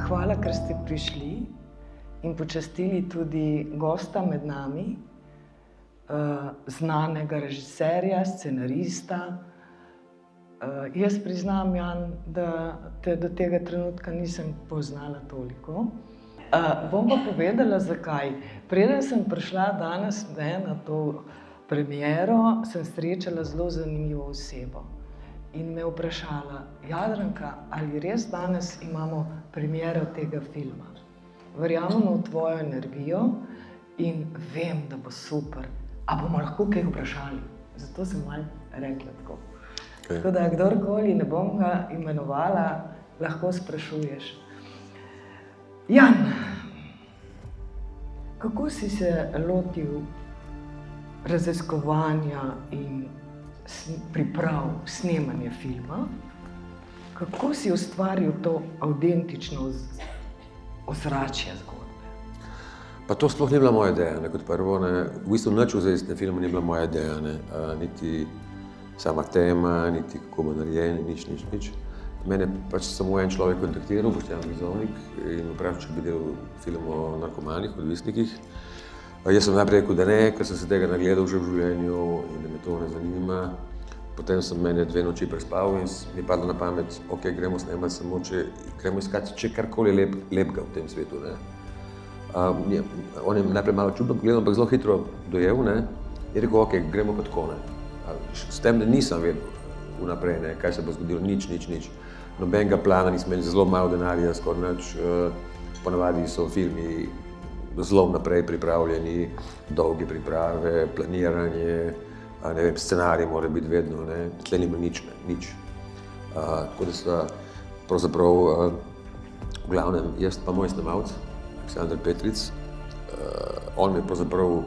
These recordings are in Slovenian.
hvala, ker ste prišli in počastili tudi gosta med nami, znanega režiserja, scenarista. Jaz priznam, Jan, da te do tega trenutka nisem poznala toliko. Bom pa povedala, zakaj. Preden sem prišla danes na to premiero, sem srečala zelo zanimivo osebo. In me vprašala: Jadranka, ali res danes imamo premiero tega filma? Verjamemo v tvojo energijo in vem, da bo super. A bomo lahko kaj vprašali? Zato sem malo rekla tako. Okay. Tako da, kdorkoli, ne bom ga imenovala, lahko sprašuješ. Jan, kako si se lotil raziskovanja in priprav snemanja filma? Kako si ustvaril to avtentično ozračje zgodbe? Pa to sploh ni bila moja ideja, kot prvo. V bistvu nič v zvezi s tem filmom ni bila moja ideja. Niti sama tema, niti kako bo narejen, nič. Mene pač samo en človek kontaktiral, Boštjan Grizovnik, in vprašal, če bi delal film o narkomanih, odvisnikih. Jaz sem najprej rekel, da ne, ker sem se tega nagledal že v življenju in da me to ne zanima. Potem sem mene 2 noči prespal in mi je padlo na pamet, ok, gremo snemati samo, gremo iskati, če karkoli lepega v tem svetu. On je najprej malo čudno pogledal, ampak zelo hitro dojel, je rekel, ok, gremo pa tako. S tem, da nisem vedel vnaprej, kaj se bo zgodilo, nič. Nobenega plana, nismo imeli zelo malo denarja, skoraj nič. Ponavadi so filmi zelo naprej pripravljeni, dolge priprave, planiranje, scenarij mora biti vedno, tle ni bilo nič. Tako da sta pravzaprav, v glavnem, jaz pa moj snemalec, Aleksandar Petric, on me je pravzaprav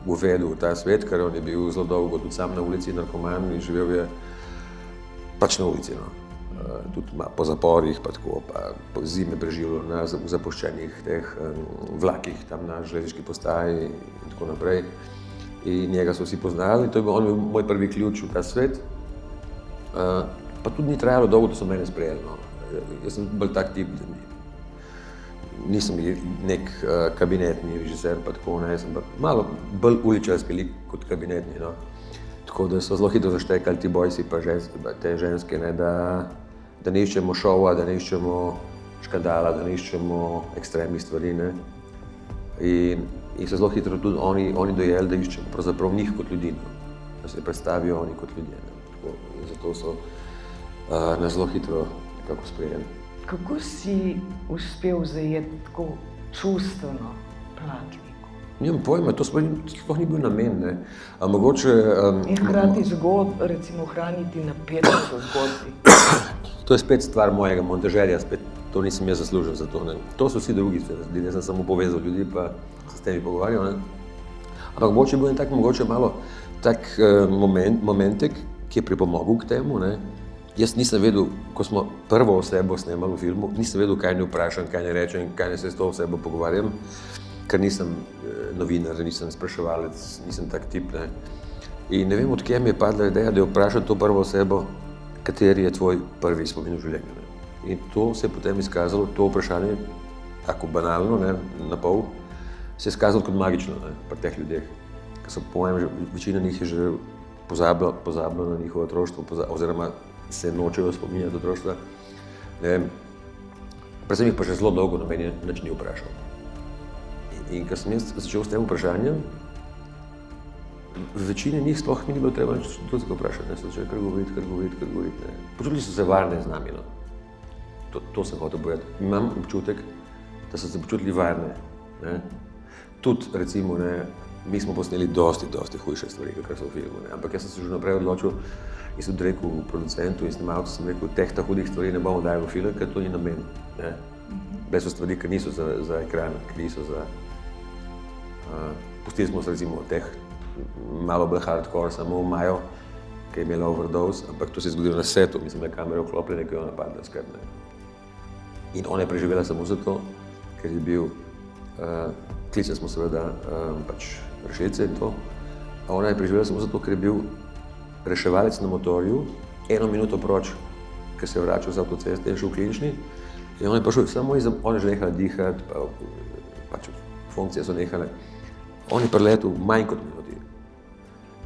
uvedel v ta svet, ker on je bil zelo dolgo tudi sam na ulici, narkoman, in živel je pač na ulici. Tudi po zaporih, pa tako, pa po zime preživljal na zapuščenih teh vlakih tam na železniški postaji in tako naprej. In njega so vsi poznali in to je bil moj prvi ključ v ta svet. Pa tudi ni trajalo dolgo, da so mene sprejeli. Jaz sem bolj tak tip, da nisem nek kabinetni režiser, pa tako, sem pa malo bolj uličarski lik kot kabinetni. Tako da so zelo hitro zaštekali ti bojsi pa te ženske, da ne iščemo šova, da ne iščemo škandala, da ne iščemo ekstremnih stvari. In so zelo hitro tudi oni dojeli, da iščemo pravzaprav njih kot ljudi, da se predstavijo oni kot ljudje. Zato so nas zelo hitro nekako sprejeli. Kako si uspel zajeti tako čustveno plat? Nimam pojma, to sploh ni bil namen. Mogoče... In hkrati recimo ohraniti napetost v zgodbi. To je spet stvar mojega montažerja, to nisem jaz zaslužil za to. To so vsi drugi, jaz sem samo povezal ljudi, pa se s temi pogovarjal. Ampak mogoče je bil en tak, malo tak momentek, ki je pripomogel k temu. Jaz nisem vedel, ko smo prvo osebo snemali v filmu, nisem vedel, kaj ne vprašam, kaj ne rečem, kaj ne se s to osebo pogovarjam, ker nisem novinar, nisem spraševalec, nisem tak tip. In ne vem, odkje mi je padla ideja, da jo vprašam to prvo osebo, kateri je tvoj prvi spomin v življenju. In to se je potem izkazalo, to vprašanje, tako banalno, na pol, se je izkazalo kot magično pri teh ljudeh. Ker so, po mojem, večina njih je že pozabila na njihovo otroštvo, oziroma se nočejo spominjati otroštva. Ne vem, predvsem jih pa že zelo dolgo noben nič ni vprašal. In ko sem jaz začel s tem vprašanjem, večini njih sploh mi ni bilo treba nič drugega vprašati, so začeli kar govoriti. Počutili so se varne z nami. To sem hotel povedati. Imam občutek, da so se počutili varne. Tudi, recimo, mi smo posneli dosti hujše stvari, kakor so v filmu. Ampak jaz sem se že naprej odločil in sem rekel producentu in snemalcu, sem rekel, teh hudih stvari ne bomo dajali v film, ker to ni namen. Bile so stvari, ki niso za ekran, ki niso za... Pustili smo se recimo teh malo bolj hardcore, samo Majo, ki je imela overdose, ampak to se je zgodilo na setu, mislim, da je kamera vklopljena, ki je ona padla skrbne. In ona je preživela samo zato, ker je bil, klicali smo seveda pač rešilce in to, a ona je preživela samo zato, ker je bil reševalec na motorju 1 minuto proč, ker se je vračal z avtoceste in šel v klinični, In on je prišel, samo on je že nehal dihati, pač funkcije so nehale. On je preletel manj kot minuti.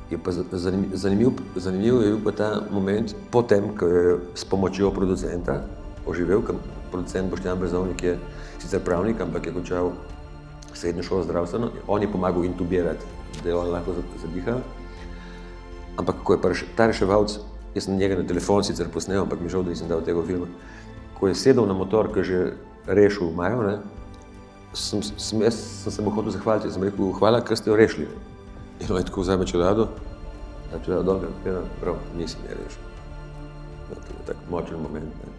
Je pa zanimiv je bil pa ta moment potem, ko je s pomočjo producenta oživel, ker producent Boštjan Brezovnik je sicer pravnik, ampak je končal srednjo šolo zdravstveno. On je pomagal intubirati, da je on lahko zadihal. Ampak ko je pa ta reševalc, jaz sem njega na telefon sicer posnel, ampak mi žal, da nisem dal tega filma, ko je sedel na motor, ko je že rešil Majo, ne, sem se mu hotel zahvaliti, sem rekel, hvala, ker ste jo rešili. In on je tako vzame čelado, da čelado dol, prav, nisem je rešil. No, to je tak močen moment, ne,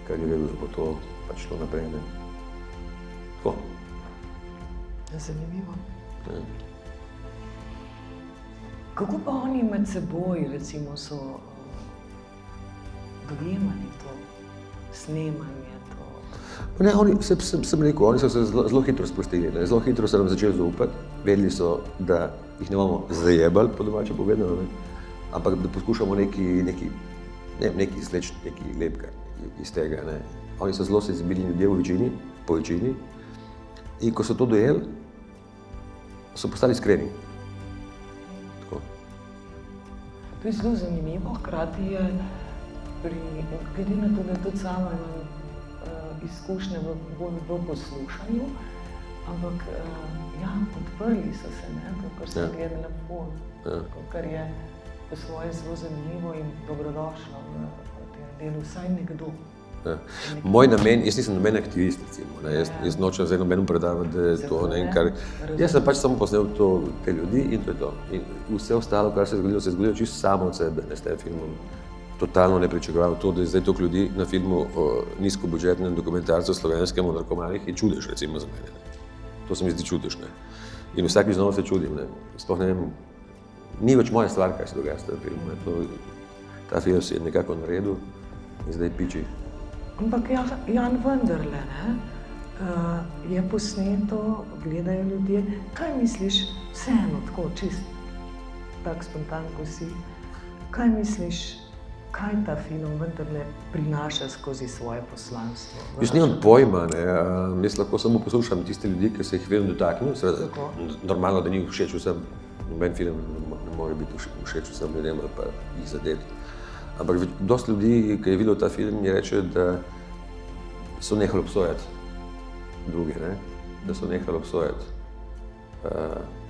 ker je vedel, da bo to pač šlo naprej, ne. Tako. Zanimivo. Ja. Kako pa oni med seboj, recimo, so dojemali to snemanje, to? Ne, sem rekel, oni so se zelo hitro sprostili, ne? Zelo hitro so nam začeli zaupati, vedeli so, da jih ne bomo zajebali, po domače povedano, ne? Ampak da poskušamo neki izvleči neki lepka iz tega, ne? Oni so zelo senzibilni ljudje po večini, in ko so to dojeli, so postali iskreni. To je zelo zanimivo, hkrati je, glede na to, da tudi sama imam izkušnje v poslušanju, ampak ja, podprli so se, ne, to, kar sem gledala kar je po svoje zelo zanimivo in dobrodošlo v tem delu, vsaj nekdo. Ja. Moj namen, jaz nisem namen aktivist, recimo, ne, jaz nočem zdaj nobenemu predavati, da je to, ne, kar, jaz sem pač samo posnel te ljudi in to je to. In vse ostalo, kar se je zgodilo čisto samo od sebe, ne, s tem filmom. Totalno ne pričakoval to, da je zdaj toliko ljudi na filmu o nizkobudžetnem dokumentarcu slovenskem o narkomanih, je čudež, recimo, za mene. To se mi zdi čudež, ne. In vsakič znova se čudim, ne. Sploh ne vem, ni več moja stvar, kaj se dogaja s tem filmom, ne. Ta film si je nekako naredil in zdaj piči. Ampak Jan, vendarle, ne, je posneto, gledajo ljudje. Kaj misliš, vseeno tako, čist tak spontan, ko si, kaj misliš, kaj ta film vendarle prinaša skozi svoje poslanstvo? Jaz nimam pojma, ne, jaz lahko samo poslušam tiste ljudi, ki se jih film dotaknil, seveda, normalno, da ni všeč vsem, noben film ne more biti všeč vsem ljudem ali pa jih zadeti. Ampak dosti ljudi, ki je videl ta film, mi reče, da so nehali obsojati druge, ne? Da so nehali obsojati,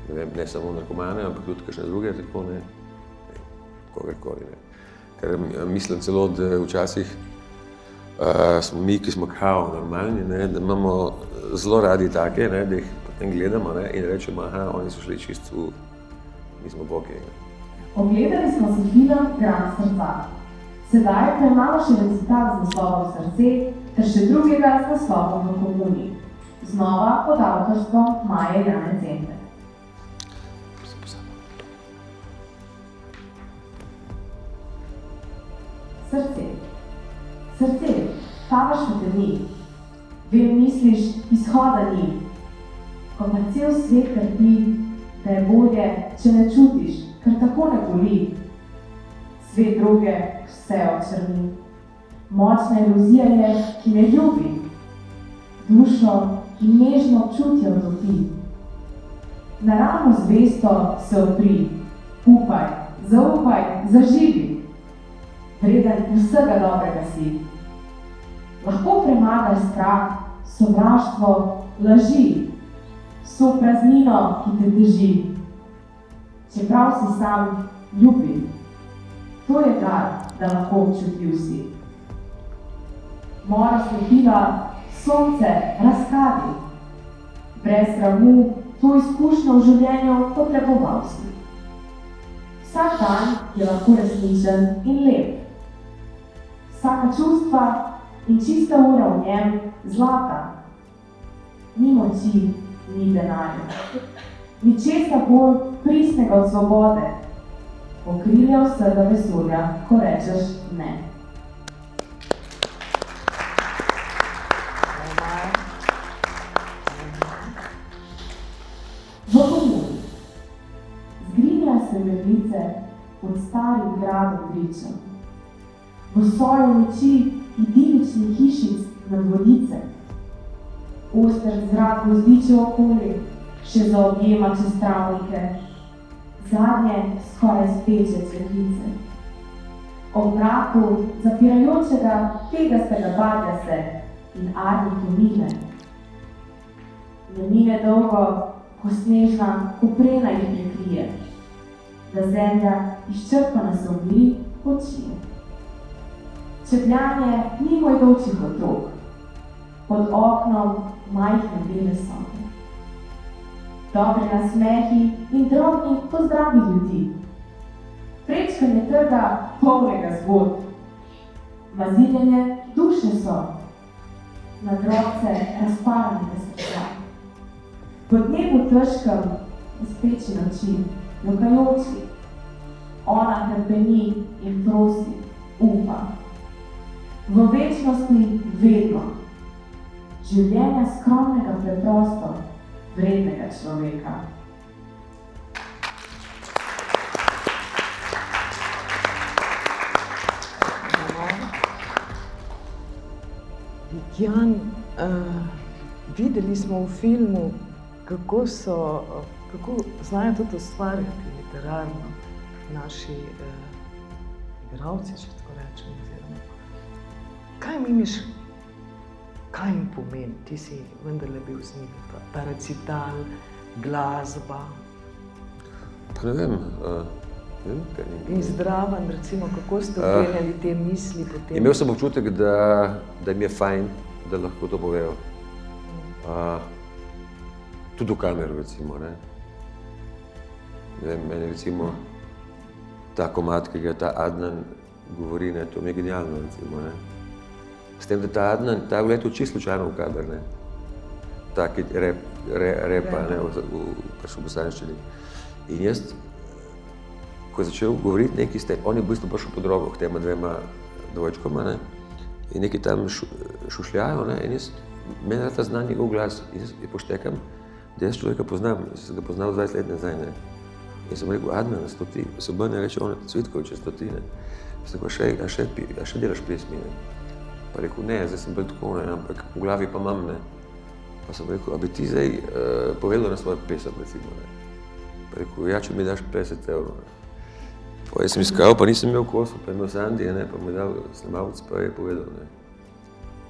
ne vem, ne samo narkomane, ampak tudi kakšne druge, tako ne, kogarkoli, ne. Ker mislim celo, da včasih smo mi, ki smo kao normalni, ne, da imamo zelo radi take, ne, da jih potem gledamo, ne, in rečemo, aha, oni so šli čisto mi smo boki. Ogledali smo si film Gram srca. Sedaj pa imamo še recital z naslovom Srce ter še drugega z naslovom V komuni. Znova pod avtorstvom Maje Jane Center. Srce. Srce, tavaš v temi. Vem, misliš, izhoda ni. Ko pa cel svet trpi, da je bolje, če ne čutiš, ker tako ne boli. Svet droge vse očrni. Močna iluzija je, ki ne ljubi. Dušo, ki nežno občutje utopi. Na rano zvesto se odpri. Upaj, zaupaj, zaživi. Vreden vsega dobrega si. Lahko premagaš strah, sovraštvo, laži. Vso praznino, ki te drži. Čeprav si sam, ljubi. To je dar, da lahko občutljiv si. Mora slepila, sonce razkadi. Brez strahu, to izkušnjo v življenju potreboval si. Vsak dan je lahko resničen in lep. Vsaka čustva in čista ura v njem zlata. Ni moči, ni denarja. Ničesa bolj pristnega od svobode. Okrilja vsega vesolja, ko rečeš ne. V komuni. Zgrinja se meglice pod starim gradom gričem. V soju noči idiličnih hišic nad vodice. Oster zrak gozdiče okoli, še zaobjema čez travnike, zadnje skoraj speče cvetlice. Ob mraku zapirajočega pegastega badja se in arnik umine. Ne mine dolgo, ko snežna koprena jih prekrije, da zemlja izčrpana se umiri, počije. Čebljanje ni moj dolčih otrok, pod oknom majhne bele sobe. Dobri nasmehi in drobni pozdravi ljudi. Prečkanje trga polnega zgodb. Maziljenje duše so, na drobce razparanega srca. Po dnevu težkem speči noči, jokajoči, ona hrpeni in prosi, upa. V večnosti vedno, življenja skromnega preprosto, vrednega človeka. Jan, videli smo v filmu, kako znajo tudi ustvarjati literarno naši igralci, če tako rečem. Kaj misliš, kaj jim pomeni? Ti si vendarle bil z njimi, ta recital, glasba. Pa ne vem, kaj ni. In Zdravan, recimo, kako ste openjali te misli potem? Imel sem občutek, da jim je fajn, da lahko to povejo. Tudi v kameru, recimo, ne. Ne vem, meni recimo ta komad, ki ga ta Adnan govori, ne, to mi je genialno, recimo, ne. S tem, da ta Adnan, ta je vletel čisto slučajno v kader, ne. Taki repa, ne, v bosanščini. In jaz, ko je začel govoriti nekaj s tem, on je v bistvu prišel po drogo k tema dvema dvojčkoma, ne, in nekaj tam šušljajo, ne, in jaz, meni rad zna njegov glas, in jaz poštekam, da jaz človeka poznam, jaz sem ga poznal 20 let nazaj, ne. In sem rekel, Adnan, sto ti, se obrne reče, on je Cvitkovič, sto ti, ne. Sem rekel, a še delaš pesmi, ne. Pa rekel, ne, zdaj sem bolj tako, ne, ampak v glavi pa imam, ne. Pa sem rekel, a bi ti zdaj povedal na svojo pesem, recimo, ne. Pa rekel, ja, če mi daš 50 evrov, ne. Pa jaz sem iskal, pa nisem imel kosu, pa je imel Sandi, ne, pa mi je dal snemalec, pa je povedal, ne.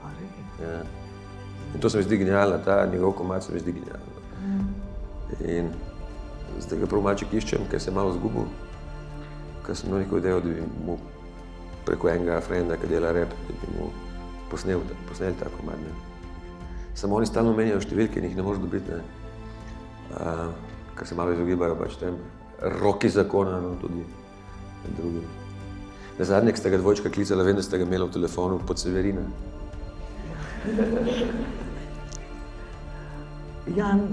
A res? Ja. In to se mi zdi genialno, ta njegov komad se mi zdi genialno. In zdaj ga prav malček iščem, ker se malo zgubil, ker sem imel neko idejo, da bi mu preko enega frenda, ki dela rap, da bi mu posneli ta komad, ne. Samo oni stalno menjajo številke in jih ne moreš dobiti, ne. Ker se malo izogibajo pač tem roki zakona, no, tudi med drugim. Nazadnje, ko sta ga dvojčka klicala, vem, da sta ga imela v telefonu pod Severina. Jan,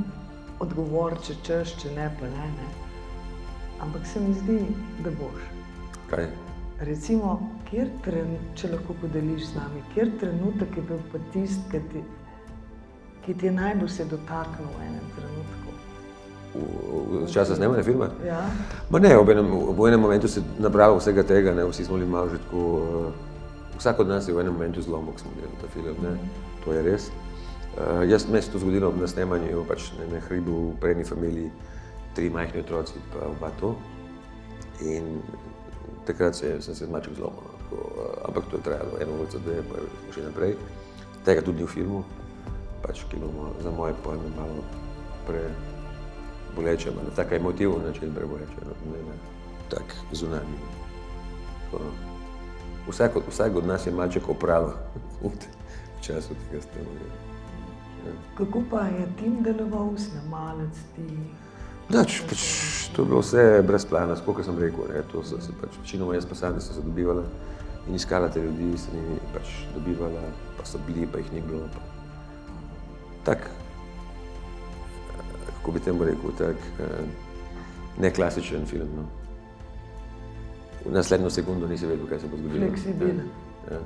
odgovor, če češ, če ne, pa ne, ne. Ampak se mi zdi, da boš. Kaj? Recimo, če lahko podeliš z nami, kjer trenutek je bil pa tisti, ki ti je najbolj se dotaknil v enem trenutku? V časa snemanja filma? Ja. Ma ne, v enem momentu se nabralo vsega tega, ne, vsi smo bili malo že tako, vsak od nas je v enem momentu zlomil, ko smo delali ta film, ne, to je res. Meni se to zgodilo na snemanju, pač na hribu v prednji familiji, 3 majhni otroci pa oba to. In takrat sem se maček zlomil, no, ampak to je trajalo 1 uro, 2, pa smo še naprej. Tega tudi ni v filmu, pač ki imamo za moje pojme malo preboleče, na taka emotivna način preboleče, ne tak zunanji. Vsak od nas je malček opravil v času tega snemanja. Kako pa je tim deloval, snemalec, ti? Pač, to je bilo vse brez plana, koliko sem rekel, ne, to so se pač, večinoma jaz pa Sandi so se dobivala in iskala te ljudi, se njimi pač dobivala, pa so bili, pa jih ni bilo. Tak, kako bi temu rekel, tak neklasičen film, no. V naslednjo sekundo nisi vedel, kaj se bo zgodilo. Fleksibilen. Ja.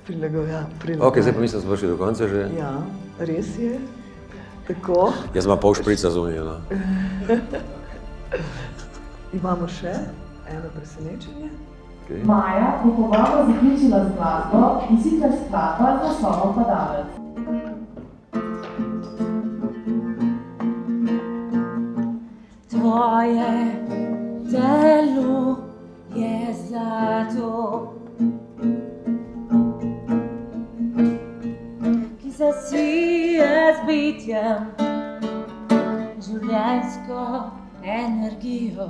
Prilagojen. Ok, zdaj pa mislim, da smo prišli do konca že. Ja, res je. Tako. Jaz imam pol šprica zunaj, no. Imamo še eno presenečenje, Okay. Maja bo pogovor zaključila z glasbo, in sicer skladba z naslovom Padalec. Tvoje telo je zlato, ki se sije z bitjem, življenjsko energijo.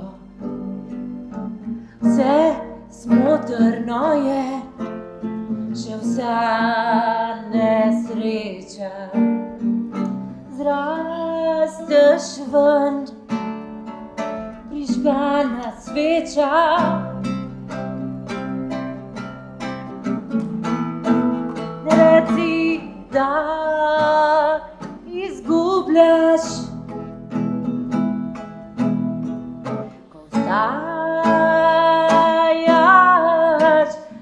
Vse smotrno je, še vsa nesreča. Zrasteš ven, prižgana sveča. Ne reci, da izgubljaš, ko vstajaš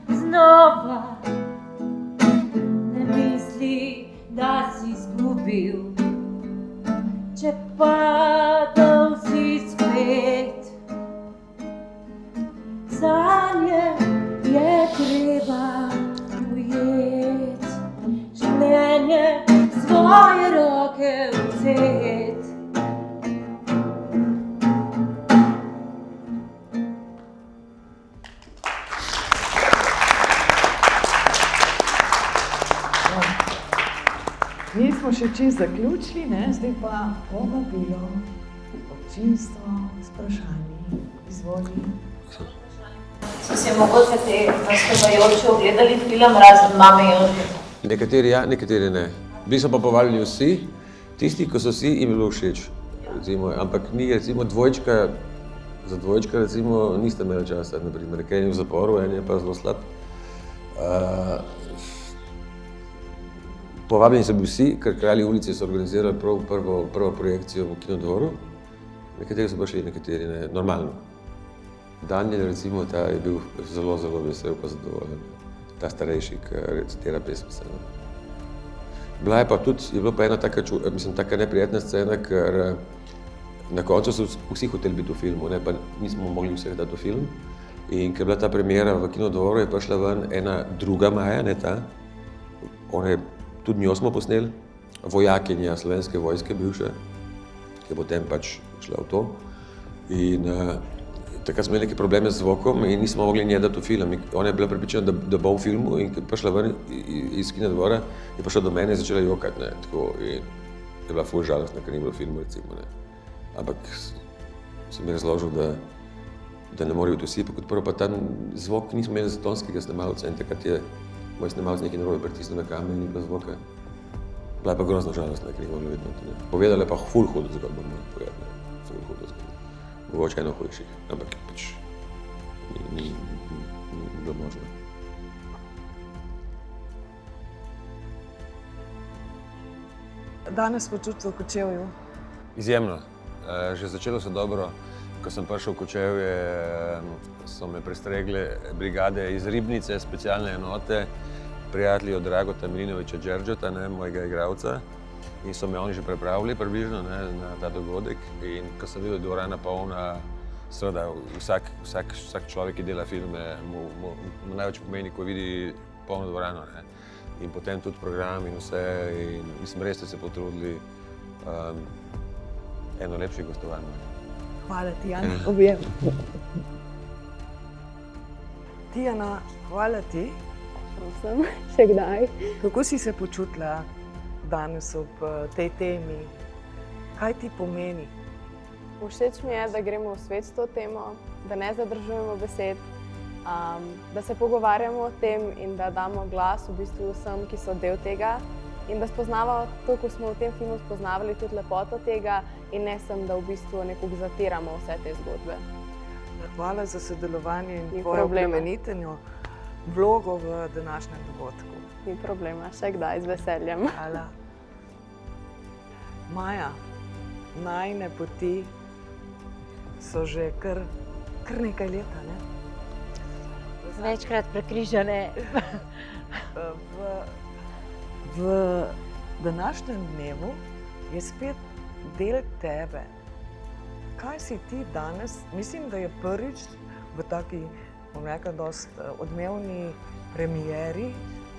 znova. Ne misli, da si izgubil, če padel si spet. Sanje je treba ujet, življenje v svoje roke vzet. Mi smo še čisto zaključili, ne? Zdaj pa povabilo občinstvo s vprašanji. Izvoli. So si mogoče te nastopajoče ogledali film razen Mame Jožeta? Nekateri ja, nekateri ne. Bili so pa povabljeni vsi, tisti, ko so vsi jim bilo všeč. Recimo, ampak ni, recimo, za dvojčka recimo, niste imeli časa, naprimer, ker je v zaporu, en je pa zelo slab. Povabljeni so bili vsi, ker Kralji ulice so organizirali prvo projekcijo v Kinodvoru. Nekateri so pa šli, nekateri ne, normalno. Daniel, recimo, ta je bil zelo, zelo vesel pa zadovoljen. Ta starejši, ki recitira pesmice. Bila je pa tudi, je bila pa ena taka neprijetna scena, ker na koncu so vsi hoteli biti v filmu, ne, pa nismo mogli vseh dati v film. In ker je bila ta premiera v Kinodvoru, je prišla ven ena druga Maja, ne ta. Tudi njo smo posneli, vojakinja Slovenske vojske bivše, ki je potem pač šla v to. In takrat smo imeli neke probleme z zvokom in nismo mogli nje dati v film. Ona je bila prepričana, da bo v filmu, in ko je prišla ven iz Kinodvora, je prišla do mene in začela jokati, ne, tako, in je bila ful žalostna, ker ni bilo v filmu, recimo, ne. Ampak sem mi razložil, da ne morajo biti vsi, pa kot prvo pa ta zvok nismo imeli za tonskega snemalca in takrat je moj snemalec nekaj narobe pritisnil na kamen in ni bilo zvoka. Bila je pa grozno žalostna, ker ni mogla videti, ne. Povedala je pa ful hudo zgodbo, moram povedati, ne, ful hudo zgodbo. Mogoče eno hujših, ampak pač ni bilo možno. Danes počutil v Kočevju? Izjemno. Že začelo se dobro. Ko sem prišel v Kočevje, so me prestregle brigade iz Ribnice, specialne enote, prijatelji od Dragota Milinoviča Đerđeta, mojega igralca. In so me oni že pripravili približno, ne, na ta dogodek. In ko sem videl, da je dvorana polna, seveda vsak človek, ki dela filme, mu največ pomeni, ko vidi polno dvorano, ne. In potem tudi program in vse. In mislim, res ste se potrudili. Eno lepših gostovanj. Hvala ti, Jan. Objem. Tijana, hvala ti. Prosim, še kdaj. Kako si se počutila danes ob tej temi? Kaj ti pomeni? Všeč mi je, da gremo v svet s to temo, da ne zadržujemo besed, da se pogovarjamo o tem in da damo glas v bistvu vsem, ki so del tega, in da spoznamo to, ko smo v tem filmu spoznavali tudi lepoto tega, in ne sem, da v bistvu nekako zatiramo vse te zgodbe. Hvala za sodelovanje in Ni tvojo problema. plemenitenjo vlogo v današnjem dogodku. Ni problema, še kdaj, z veseljem. Hvala. Maja, najine poti so že kar nekaj leta, ne? Večkrat prekrižane. V današnjem dnevu je spet del tebe. Kaj si ti danes, mislim, da je prvič v taki bom rekla, dosti odmevni premieri,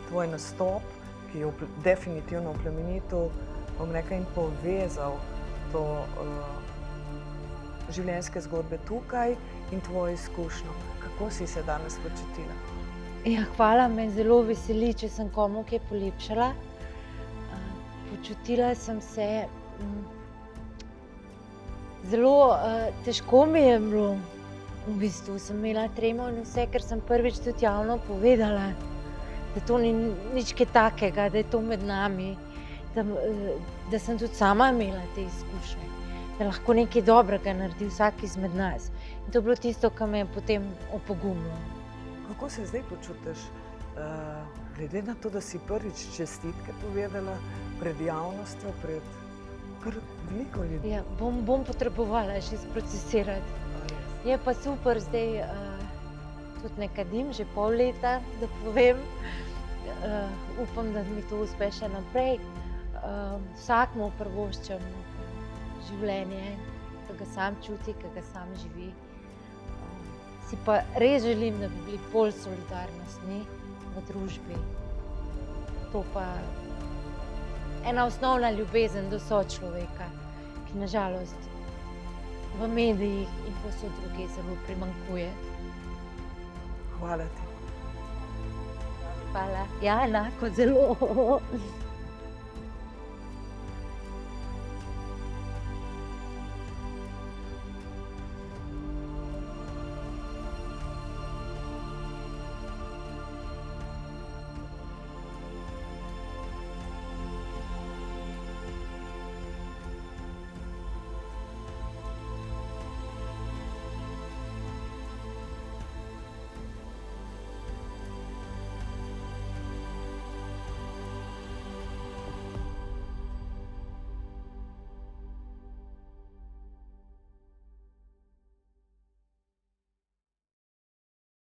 tvoj nastop, ki je definitivno oplemenitil, bom rekla, in povezal to življenjske zgodbe tukaj in tvojo izkušnjo. Kako si se danes počutila? Ja, hvala, me zelo veseli, če sem komu kaj polepšala. Počutila sem se zelo težko mi je bilo. V bistvu sem imela tremo in vse, ker sem prvič tudi javno povedala, da to ni nič kaj takega, da je to med nami, da sem tudi sama imela te izkušnje, da lahko nekaj dobrega naredi vsak izmed nas. In to je bilo tisto, kar me je potem opogumilo. Kako se zdaj počutiš, glede na to, da si prvič čestitke povedala pred javnostjo, pred kar veliko ljudi? Ja, bom potrebovala še sprocesirati. Je pa super zdaj, tudi ne kadim, že pol leta, da povem. Upam, da mi to uspe še naprej. Vsakmu privoščam življenje, ki ga sam čuti, ki ga sam živi. Si pa res želim, da bi bili bolj solidarnostni v družbi. To pa ena osnovna ljubezen do sočloveka, ki nažalost v medijih in povsod drugje zelo primanjkuje. Hvala ti. Hvala. Ja, enako, zelo.